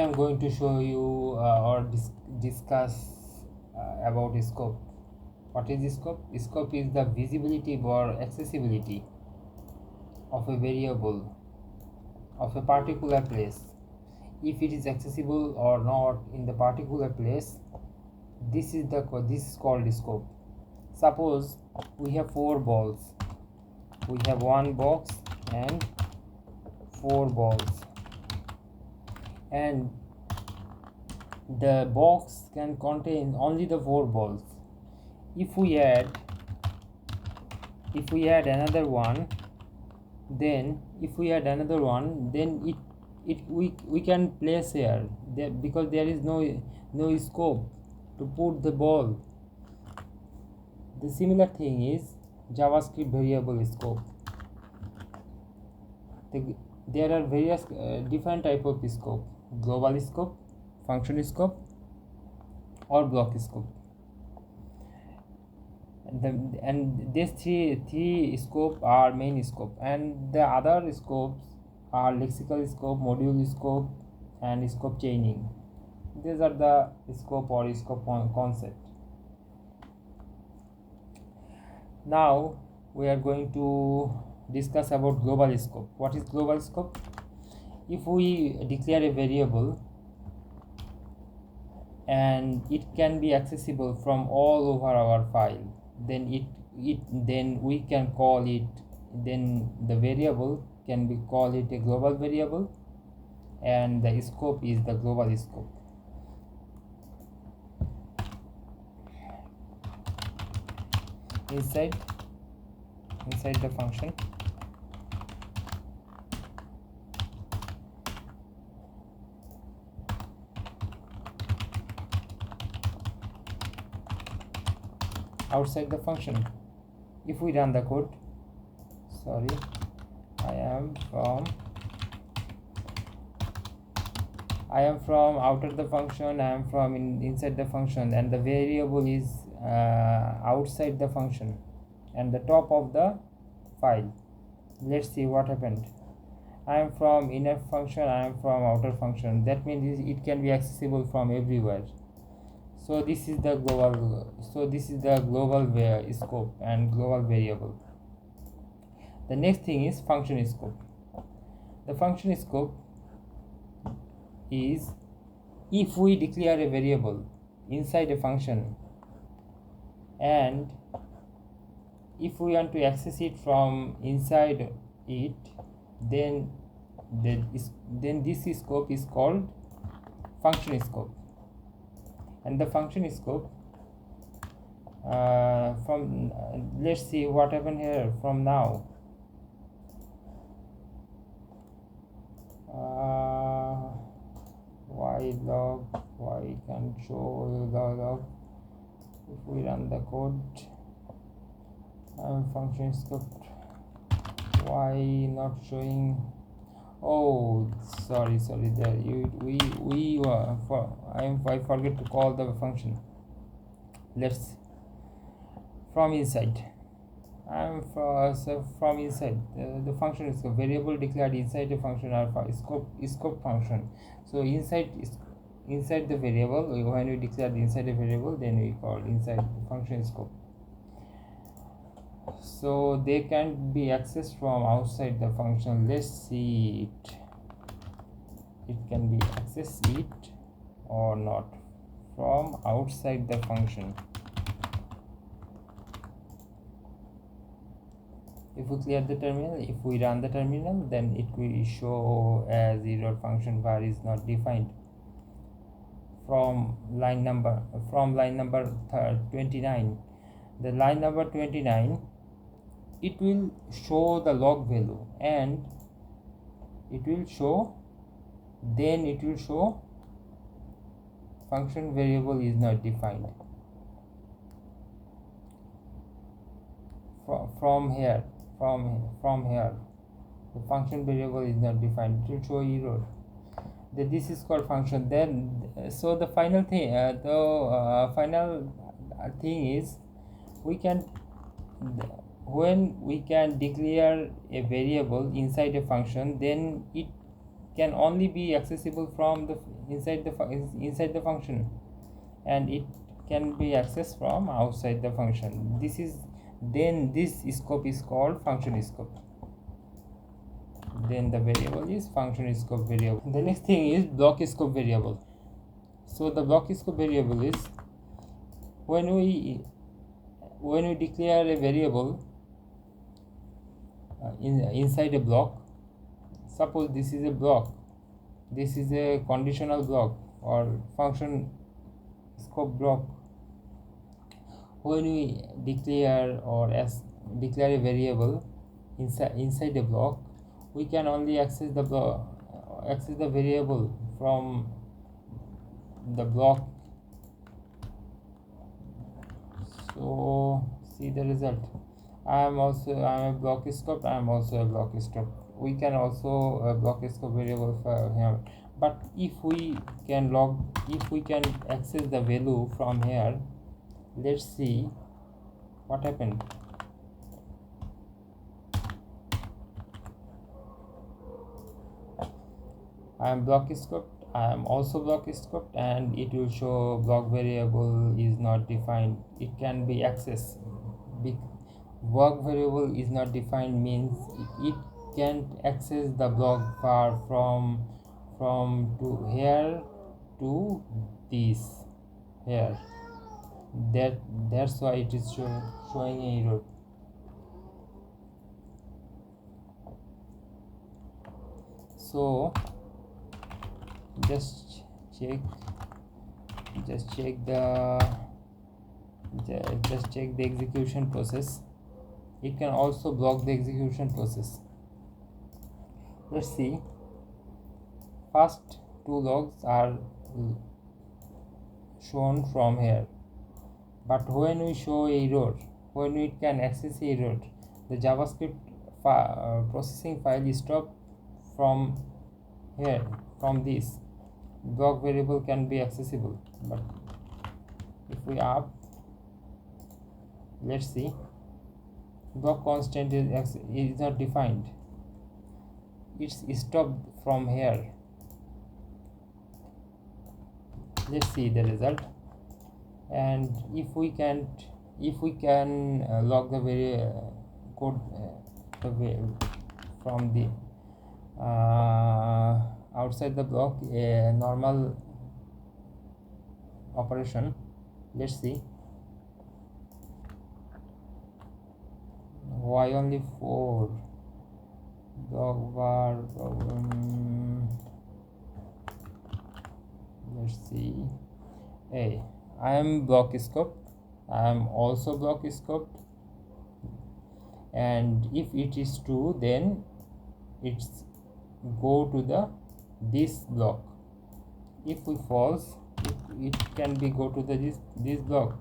am going to show you or discuss about scope. What is scope? Scope is the visibility or accessibility of a variable of a particular place. If it is accessible or not in the particular place, this is called scope. Suppose we have 4 balls. We have 1 box and 4 balls, and the box can contain only the 4 balls. If we add another one, then we can place here there, because there is no scope to put the ball. The similar thing is JavaScript variable scope. There are various different type of scope: global scope, function scope, or block scope. And these three scope are main scope, and the other scopes are lexical scope, module scope, and scope chaining. These are the scope or scope concept. Now we are going to discuss about global scope. What is global scope? If we declare a variable and it can be accessible from all over our file, then we can call it, then the variable can be called it a global variable, and the scope is the global scope. Inside the function, outside the function, if we run the code, I am from outer the function, I am from inside the function, and the variable is outside the function and the top of the file. Let's see what happened. I am from inner function, I am from outer function. That means it can be accessible from everywhere. So this is the global scope and global variable. The next thing is function scope. The function scope is if we declare a variable inside a function, and if we want to access it from inside it, then this scope is called function scope. And the function scope let's see what happened here from now. Why can't show the log? If we run the code, function scope, why not showing? Oh, sorry, there I forget to call the function. Let's from inside. From inside the function is a variable declared inside the function or scope function. So inside the variable, when we declare inside the variable, then we call inside the function scope. So they can be accessed from outside the function. Let's see it can be accessed it or not from outside the function. If we clear the terminal, if we run the terminal, then it will show as error, function var is not defined. From line number 29, the line number 29, it will show the log value, and it will show function variable is not defined. From here the function variable is not defined. It will show error. This is called function. Then so the final thing is when we can declare a variable inside a function, then it can only be accessible from the inside the function, and it can be accessed from outside the function. This scope is called function scope. Then the variable is function scope variable. The next thing is block scope variable. So the block scope variable is when we declare a variable inside a block. Suppose this is a block, this is a conditional block or function scope block. When we declare a variable inside a block, we can only access the variable from the block. So see the result. I am a block scope. I am also a block scope. We can also block scope variable for here. But if we can access the value from here, let's see what happened. I am block scope. I am also block scope, and it will show block variable is not defined. It can be accessed. Block variable is not defined means it can't access the block bar from to here to this here. That's why it is showing an error. So just check the execution process. It can also block the execution process. Let's see. First two logs are shown from here, but when we show error, when we can access error, the JavaScript processing file is stopped from here. From this block variable can be accessible, but if we up, let's see, block constant is not defined. It's stopped from here. Let's see the result. And if we can log the code from the outside the block, a normal operation. Let's see. Why only 4? Block bar problem. Let's see. Hey, I am block scope. I am also block scope. And if it is true, then it's go to this block. If we false, it can be go to this block,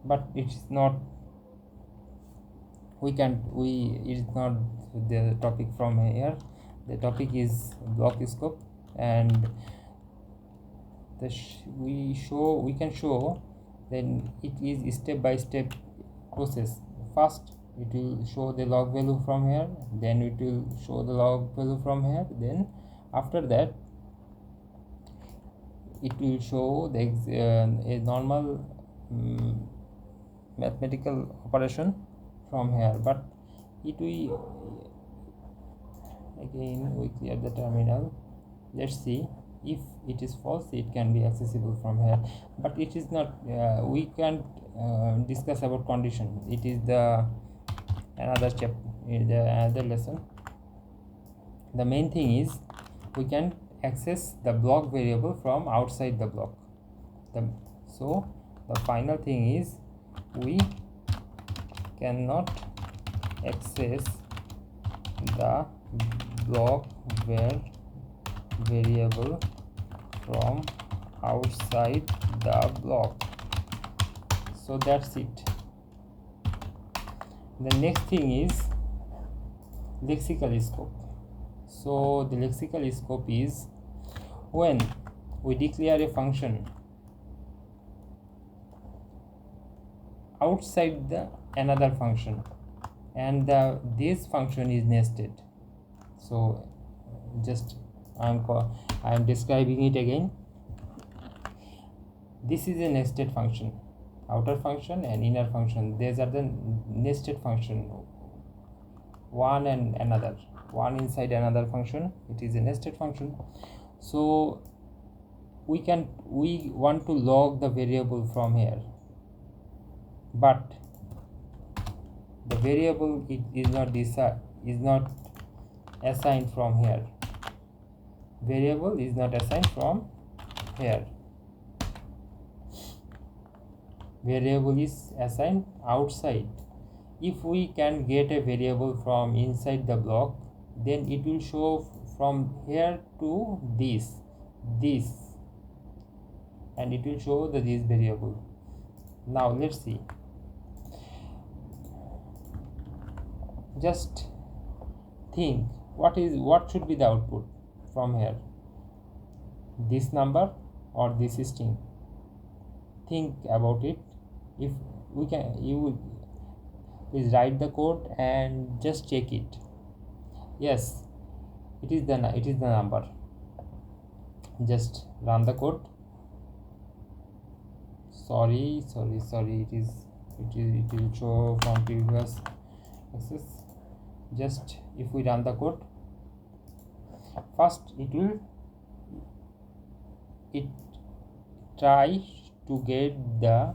but it's not. It is not the topic from here. The topic is block scope, and we can show then it is step by step process. First it will show the log value from here, then it will show the log value from here, then after that it will show the a normal mathematical operation from here. But it will again we clear the terminal. Let's see. If it is false, it can be accessible from here, but it is not. We can't discuss about condition. It is the another another lesson. The main thing is we can access the block variable from outside the block. So the final thing is we cannot access the block variable from outside the block. So that's it. The next thing is lexical scope. So the lexical scope is when we declare a function outside the another function, and this function is nested. So just I am describing it again. This is a nested function, outer function and inner function. These are the nested function, one and another, one inside another function. It is a nested function. So we want to log the variable from here, but the variable is not assigned from here. Variable is not assigned from here. Variable is assigned outside. If we can get a variable from inside the block, then it will show from here to this, and it will show this variable. Now let's see. Just think, what should be the output from here? This number or this string? Think about it. If we can, you please write the code and just check it. Yes, it is the number. Just run the code. Sorry, it will show from previous access. Just if we run the code, first it try to get the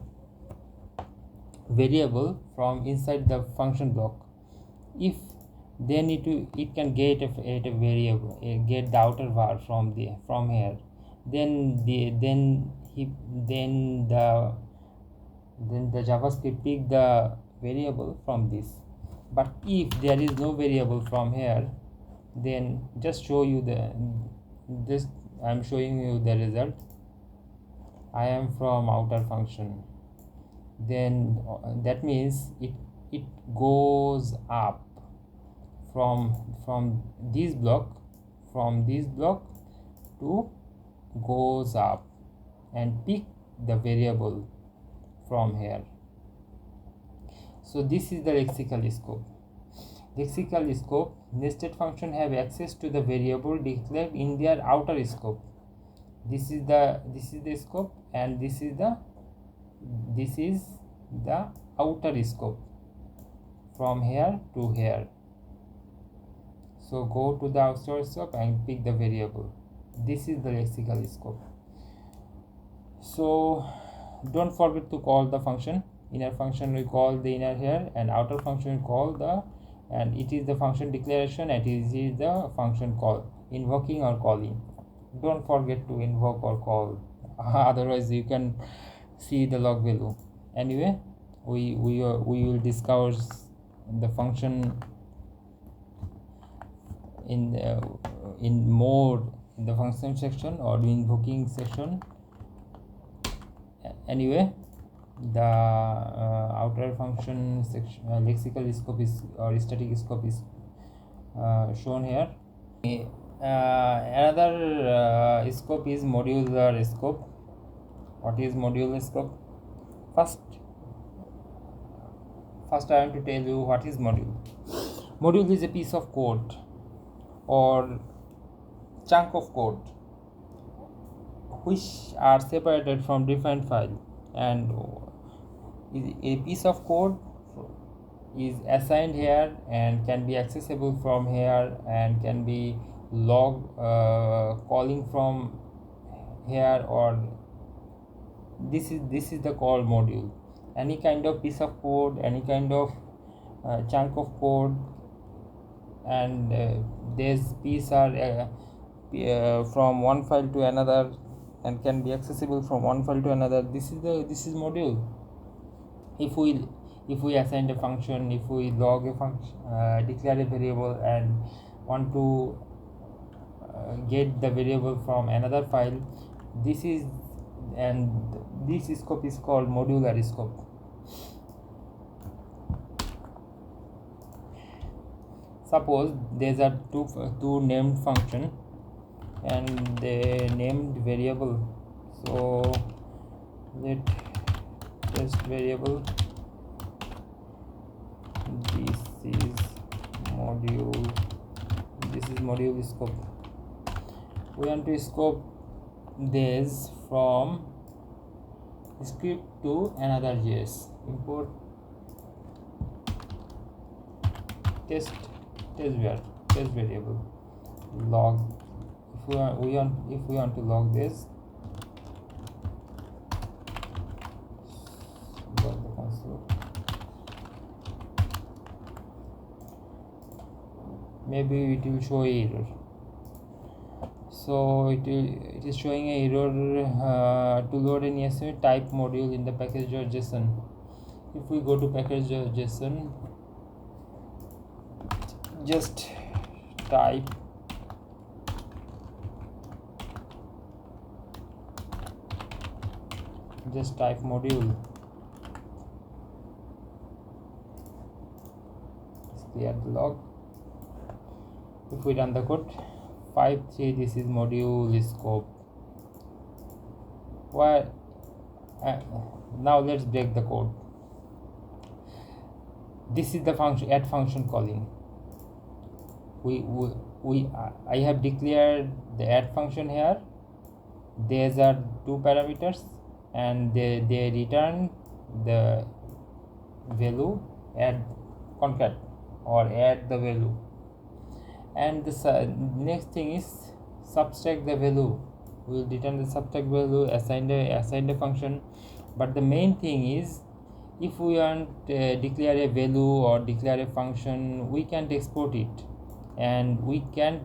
variable from inside the function block. If then it can get a variable, get the outer var from here, then the JavaScript pick the variable from this. But if there is no variable from here, then just show you I'm showing you the result. I am from outer function. Then that means it goes up from this block to goes up and pick the variable from here. So this is the lexical scope. Lexical scope, nested function have access to the variable declared in their outer scope. This is the scope, and this is the outer scope from here to here. So go to the outer scope and pick the variable. This is the lexical scope. So don't forget to call the function. Inner function we call the inner here, and outer function we call the, and it is the function declaration, and it is the function call, invoking or calling. Don't forget to invoke or call, otherwise you can see the log value. Anyway, we will discuss the function in more in the function section or the invoking section. Anyway, the outer function section, lexical scope is, or static scope is shown here. Another scope is modular scope. What is modular scope? First I want to tell you what is module. Module is a piece of code or chunk of code which are separated from different files, and a piece of code is assigned here and can be accessible from here and can be calling from here, or this is the call module. Any kind of piece of code, any kind of chunk of code, and these pieces are from one file to another and can be accessible from one file to another. This is module. If we assign a function, if we log a function, declare a variable, and want to get the variable from another file, this scope is called modular scope. Suppose there are two named function and they named variable. So let test variable, this is module scope, we want to scope this from script to another JS. Import test variable log. If we want to log this, log the console. Maybe it will show error. So it is showing a error to load an ESM type module in the package.json. If we go to package.json, just type module. Let's clear the log. If we run the code, 5.3, this is module scope. Why? Now let's break the code. This is the function add function calling. I have declared the add function here. These are two parameters, and they return the value add concat or add the value. And the next thing is subtract the value. We will return the subtract value, assign a function. But the main thing is, if we want declare a value or declare a function, we can't export it, and we can't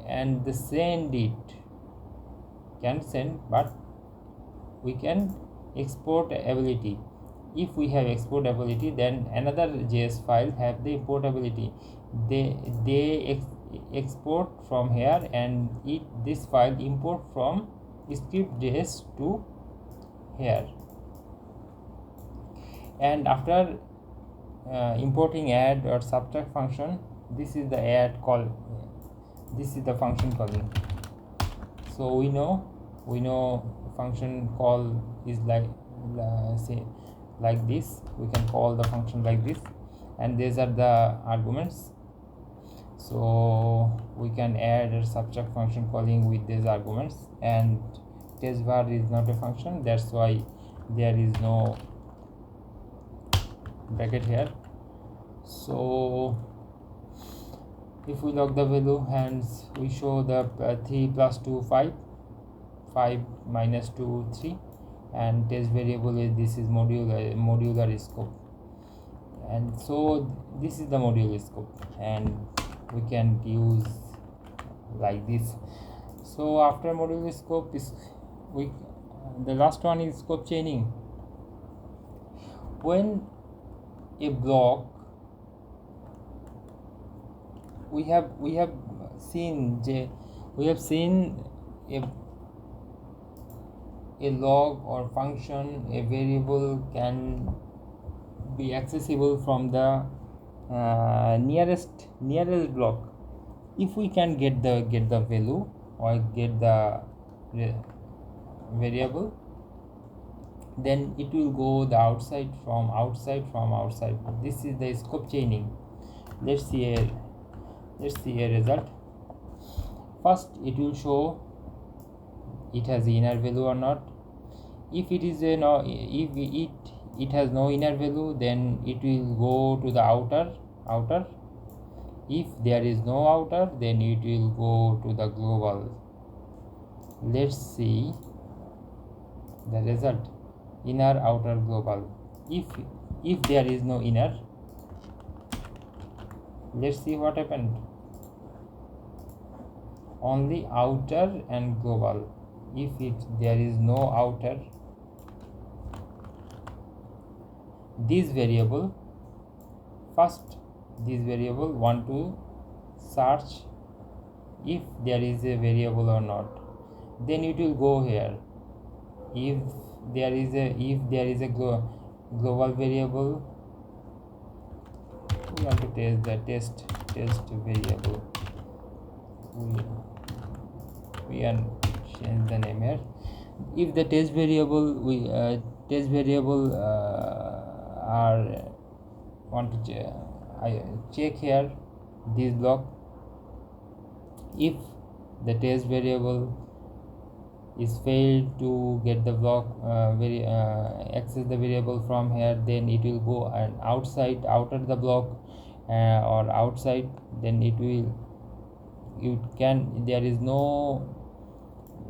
and the send it can't send, but we can export ability. If we have export ability, then another JS file have the import ability. They export from here, and this file import from script.js to here. And after importing add or subtract function, this is the add call. This is the function calling. So we know function call is like this. We can call the function like this, and these are the arguments. So we can add or subtract function calling with these arguments. And test bar is not a function, that's why there is no bracket here. So if we log the value, and we show the 3 plus 2 5, 5 minus 2 3, and test variable is this is modular scope. And so this is the module scope, and we can use like this. So after module scope is the last one is scope chaining. When a block, we have seen a log or function, a variable can be accessible from the nearest block. If we can get the value or get the variable, then it will go the outside from outside. This is the scope chaining. Let's see a result. First, it will show it has inner value or not. If it is if it has no inner value, then it will go to the outer. If there is no outer, then it will go to the global. Let's see the result: inner, outer, global. If there is no inner, let's see what happened. Only outer and global. If there is no outer, this variable want to search if there is a variable or not, then it will go here. If there is a global variable, we want to test the test variable. We can change the name here. If the test variable are want to I check here this block, If the test variable is failed to get the block access the variable from here, then it will go and outer the block or outside, then there is no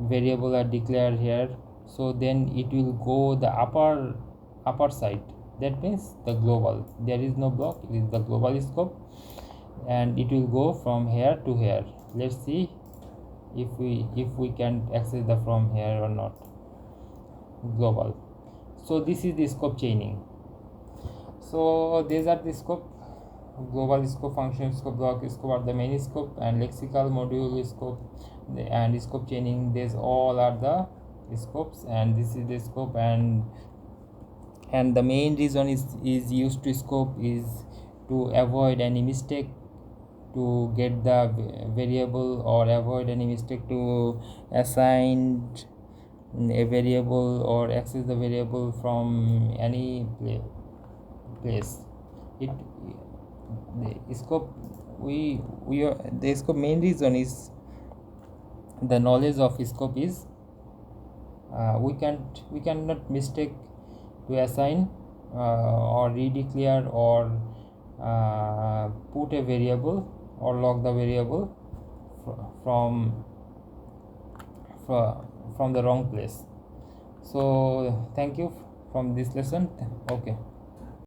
variable are declared here, so then it will go the upper side. That means the global, there is no block, it is the global scope, and it will go from here to here. Let's see if we can access the from here or not. Global. So this is the scope chaining. So these are the scope: global scope, function scope, block scope are the main scope, and lexical, module scope, and scope chaining. These all are the scopes, and this is the scope. And the main reason is used to scope is to avoid any mistake, to get the variable, or avoid any mistake to assign a variable or access the variable from any place. It the scope we are, the scope main reason is the knowledge of scope is we cannot mistake to assign or redeclare or put a variable or log the variable from from the wrong place. So thank you from this lesson. Okay.